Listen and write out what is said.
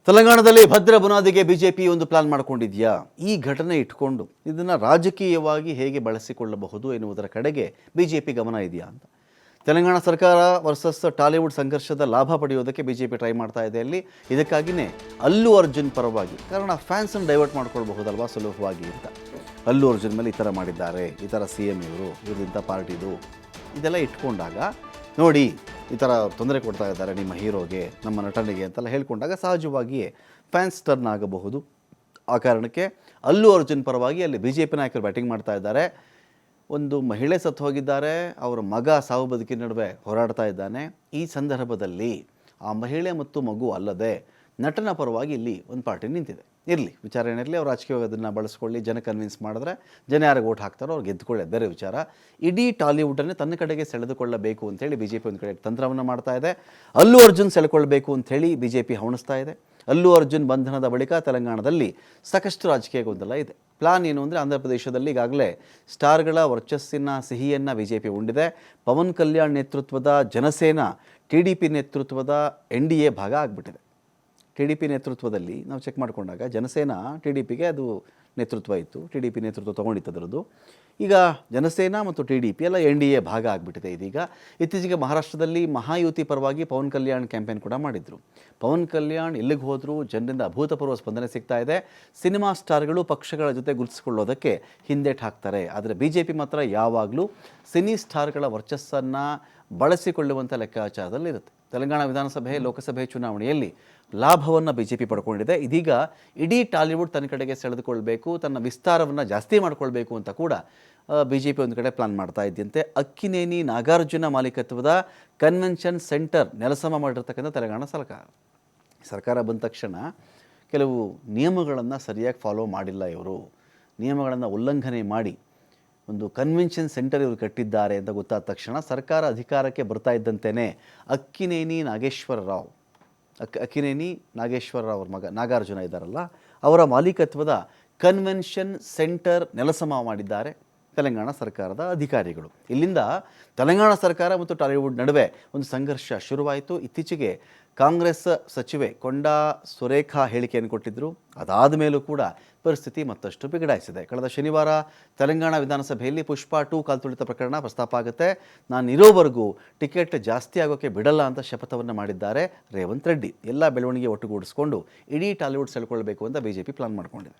ತೆಲಂಗಾಣದಲ್ಲಿ ಭದ್ರ ಬುನಾದಿಗೆ ಬಿಜೆಪಿ ಒಂದು ಪ್ಲಾನ್ ಮಾಡಿಕೊಂಡಿದೆಯಾ? ಈ ಘಟನೆ ಇಟ್ಕೊಂಡು ಇದನ್ನು ರಾಜಕೀಯವಾಗಿ ಹೇಗೆ ಬಳಸಿಕೊಳ್ಳಬಹುದು ಎನ್ನುವುದರ ಕಡೆಗೆ ಬಿಜೆಪಿ ಗಮನ ಇದೆಯಾ ಅಂತ. ತೆಲಂಗಾಣ ಸರ್ಕಾರ ವರ್ಸಸ್ ಟಾಲಿವುಡ್ ಸಂಘರ್ಷದ ಲಾಭ ಪಡೆಯೋದಕ್ಕೆ ಬಿಜೆಪಿ ಟ್ರೈ ಮಾಡ್ತಾ ಇದೆ. ಅಲ್ಲಿ ಇದಕ್ಕಾಗಿಯೇ ಅಲ್ಲು ಅರ್ಜುನ್ ಪರವಾಗಿ, ಕಾರಣ ಫ್ಯಾನ್ಸನ್ನು ಡೈವರ್ಟ್ ಮಾಡ್ಕೊಳ್ಬಹುದಲ್ವಾ ಸುಲಭವಾಗಿ ಅಂತ. ಅಲ್ಲು ಅರ್ಜುನ್ ಮೇಲೆ ಈ ಥರ ಮಾಡಿದ್ದಾರೆ, ಈ ಥರ ಸಿ ಎಮ್ ಇವ್ರದಿಂಥ ಪಾರ್ಟಿದು ಇದೆಲ್ಲ ಇಟ್ಕೊಂಡಾಗ ನೋಡಿ ಈ ಥರ ತೊಂದರೆ ಕೊಡ್ತಾ ಇದ್ದಾರೆ ನಿಮ್ಮ ಹೀರೋಗೆ, ನಮ್ಮ ನಟನಿಗೆ ಅಂತೆಲ್ಲ ಹೇಳ್ಕೊಂಡಾಗ ಸಹಜವಾಗಿಯೇ ಫ್ಯಾನ್ಸ್ ಟರ್ನ್ ಆಗಬಹುದು. ಆ ಕಾರಣಕ್ಕೆ ಅಲ್ಲು ಅರ್ಜುನ್ ಪರವಾಗಿ ಅಲ್ಲಿ ಬಿ ಜೆ ಪಿ ನಾಯಕರು ಬ್ಯಾಟಿಂಗ್ ಮಾಡ್ತಾ ಇದ್ದಾರೆ. ಒಂದು ಮಹಿಳೆ ಸತ್ತು ಹೋಗಿದ್ದಾರೆ, ಅವರ ಮಗ ಸಾವು ಬದುಕಿನ ನಡುವೆ ಹೋರಾಡ್ತಾ ಇದ್ದಾನೆ. ಈ ಸಂದರ್ಭದಲ್ಲಿ ಆ ಮಹಿಳೆ ಮತ್ತು ಮಗು ಅಲ್ಲದೆ ನಟನ ಪರವಾಗಿ ಇಲ್ಲಿ ಒಂದು ಪಾರ್ಟಿ ನಿಂತಿದೆ. ಇರಲಿ, ವಿಚಾರ ಏನಿರಲಿ, ಅವ್ರು ರಾಜಕೀಯವಾಗಿ ಅದನ್ನು ಬಳಸ್ಕೊಳ್ಳಿ, ಜನ ಕನ್ವಿನ್ಸ್ ಮಾಡಿದ್ರೆ ಜನ ಯಾರಿಗೆ ಓಟ್ ಹಾಕ್ತಾರೋ ಅವ್ರು ಗೆದ್ದುಕೊಳ್ಳಿ, ಬೇರೆ ವಿಚಾರ. ಇಡೀ ಟಾಲಿವುಡನ್ನೇ ತನ್ನ ಕಡೆಗೆ ಸೆಳೆದುಕೊಳ್ಳಬೇಕು ಅಂಥೇಳಿ ಬಿ ಜೆ ಪಿ ಒಂದು ಕಡೆ ತಂತ್ರವನ್ನು ಮಾಡ್ತಾ ಇದೆ. ಅಲ್ಲು ಅರ್ಜುನ್ ಸೆಳೆದುಕೊಳ್ಳಬೇಕು ಅಂಥೇಳಿ ಬಿ ಜೆ ಪಿ ಹವಣಿಸ್ತಾ ಇದೆ. ಅಲ್ಲು ಅರ್ಜುನ್ ಬಂಧನದ ಬಳಿಕ ತೆಲಂಗಾಣದಲ್ಲಿ ಸಾಕಷ್ಟು ರಾಜಕೀಯ ಗೊಂದಲ ಇದೆ. ಪ್ಲಾನ್ ಏನು ಅಂದರೆ, ಆಂಧ್ರ ಪ್ರದೇಶದಲ್ಲಿ ಈಗಾಗಲೇ ಸ್ಟಾರ್ಗಳ ವರ್ಚಸ್ಸಿನ ಸಿಹಿಯನ್ನು ಬಿ ಜೆ ಪಿ ಉಂಡಿದೆ. ಪವನ್ ಕಲ್ಯಾಣ್ ನೇತೃತ್ವದ ಜನಸೇನಾ ಟಿ ಡಿ ಪಿ ನೇತೃತ್ವದ ಎನ್ ಡಿ ಎ ಭಾಗ ಆಗಿಬಿಟ್ಟಿದೆ. ಟಿ ಡಿ ಪಿ ನೇತೃತ್ವದಲ್ಲಿ ನಾವು ಚೆಕ್ ಮಾಡಿಕೊಂಡಾಗ ಜನಸೇನಾ ಟಿ ಡಿ ಪಿಗೆ ಅದು ನೇತೃತ್ವ ಇತ್ತು, ಟಿ ಡಿ ಪಿ ನೇತೃತ್ವ ತೊಗೊಂಡಿತ್ತು ಅದರದ್ದು. ಈಗ ಜನಸೇನಾ ಮತ್ತು ಟಿ ಡಿ ಪಿ ಎಲ್ಲ ಎನ್ ಡಿ ಎ ಭಾಗ ಆಗಿಬಿಟ್ಟಿದೆ. ಇದೀಗ ಇತ್ತೀಚೆಗೆ ಮಹಾರಾಷ್ಟ್ರದಲ್ಲಿ ಮಹಾಯುತಿ ಪರವಾಗಿ ಪವನ್ ಕಲ್ಯಾಣ್ ಕ್ಯಾಂಪೇನ್ ಕೂಡ ಮಾಡಿದರು. ಪವನ್ ಕಲ್ಯಾಣ್ ಎಲ್ಲಿಗೆ ಹೋದರೂ ಜನರಿಂದ ಅಭೂತಪೂರ್ವ ಸ್ಪಂದನೆ ಸಿಗ್ತಾ ಇದೆ. ಸಿನಿಮಾ ಸ್ಟಾರ್ಗಳು ಪಕ್ಷಗಳ ಜೊತೆ ಗುರುತಿಸಿಕೊಳ್ಳೋದಕ್ಕೆ ಹಿಂದೇಟು ಹಾಕ್ತಾರೆ, ಆದರೆ ಬಿ ಜೆ ಪಿ ಮಾತ್ರ ಯಾವಾಗಲೂ ಸಿನಿ ಸ್ಟಾರ್ಗಳ ವರ್ಚಸ್ಸನ್ನು ಬಳಸಿಕೊಳ್ಳುವಂಥ ಲೆಕ್ಕಾಚಾರದಲ್ಲಿರುತ್ತೆ. ತೆಲಂಗಾಣ ವಿಧಾನಸಭೆ ಲೋಕಸಭೆ ಚುನಾವಣೆಯಲ್ಲಿ ಲಾಭವನ್ನು ಬಿ ಜೆ ಪಿ ಪಡ್ಕೊಂಡಿದೆ. ಇದೀಗ ಇಡೀ ಟಾಲಿವುಡ್ ತನ್ನ ಕಡೆಗೆ ಸೆಳೆದುಕೊಳ್ಬೇಕು, ತನ್ನ ವಿಸ್ತಾರವನ್ನು ಜಾಸ್ತಿ ಮಾಡಿಕೊಳ್ಬೇಕು ಅಂತ ಕೂಡ ಬಿ ಜೆ ಪಿ ಒಂದು ಕಡೆ ಪ್ಲಾನ್ ಮಾಡ್ತಾ ಇದ್ದಂತೆ. ಅಕ್ಕಿನೇನಿ ನಾಗಾರ್ಜುನ ಮಾಲೀಕತ್ವದ ಕನ್ವೆನ್ಷನ್ ಸೆಂಟರ್ ನೆಲಸಮ ಮಾಡಿರ್ತಕ್ಕಂಥ ತೆಲಂಗಾಣ ಸರ್ಕಾರ ಬಂದ ತಕ್ಷಣ ಕೆಲವು ನಿಯಮಗಳನ್ನು ಸರಿಯಾಗಿ ಫಾಲೋ ಮಾಡಿಲ್ಲ. ಇವರು ನಿಯಮಗಳನ್ನು ಉಲ್ಲಂಘನೆ ಮಾಡಿ ಒಂದು ಕನ್ವೆನ್ಷನ್ ಸೆಂಟರ್ ಇವರು ಕಟ್ಟಿದ್ದಾರೆ ಅಂತ ಗೊತ್ತಾದ ತಕ್ಷಣ ಸರ್ಕಾರ ಅಧಿಕಾರಕ್ಕೆ ಬರ್ತಾ ಇದ್ದಂತೆಯೇ ಅಕ್ಕಿನೇನಿ ನಾಗೇಶ್ವರ ರಾವ್ ಅವ್ರ ಮಗ ನಾಗಾರ್ಜುನ ಇದ್ದಾರಲ್ಲ, ಅವರ ಮಾಲೀಕತ್ವದ ಕನ್ವೆನ್ಷನ್ ಸೆಂಟರ್ ನೆಲಸಮ ಮಾಡಿದ್ದಾರೆ ತೆಲಂಗಾಣ ಸರ್ಕಾರದ ಅಧಿಕಾರಿಗಳು. ಇಲ್ಲಿಂದ ತೆಲಂಗಾಣ ಸರ್ಕಾರ ಮತ್ತು ಟಾಲಿವುಡ್ ನಡುವೆ ಒಂದು ಸಂಘರ್ಷ ಶುರುವಾಯಿತು. ಇತ್ತೀಚೆಗೆ ಕಾಂಗ್ರೆಸ್ ಸಚಿವೆ ಕೊಂಡಾ ಸುರೇಖಾ ಹೇಳಿಕೆಯನ್ನು ಕೊಟ್ಟಿದ್ದರು. ಅದಾದ ಮೇಲೂ ಕೂಡ ಪರಿಸ್ಥಿತಿ ಮತ್ತಷ್ಟು ಬಿಗಡಾಯಿಸಿದೆ. ಕಳೆದ ಶನಿವಾರ ತೆಲಂಗಾಣ ವಿಧಾನಸಭೆಯಲ್ಲಿ ಪುಷ್ಪಾ 2 ಕಾಲ್ತುಳಿತ ಪ್ರಕರಣ ಪ್ರಸ್ತಾಪ ಆಗುತ್ತೆ. ನಾನು ಇರೋವರೆಗೂ ಟಿಕೆಟ್ ಜಾಸ್ತಿ ಆಗೋಕ್ಕೆ ಬಿಡಲ್ಲ ಅಂತ ಶಪಥವನ್ನು ಮಾಡಿದ್ದಾರೆ ರೇವಂತ್ ರೆಡ್ಡಿ. ಎಲ್ಲ ಬೆಳವಣಿಗೆ ಒಟ್ಟುಗೂಡಿಸ್ಕೊಂಡು ಇಡೀ ಟಾಲಿವುಡ್ ಸೆಳ್ಕೊಳ್ಬೇಕು ಅಂತ ಬಿ ಜೆ ಪಿ ಪ್ಲಾನ್ ಮಾಡಿಕೊಂಡಿದೆ.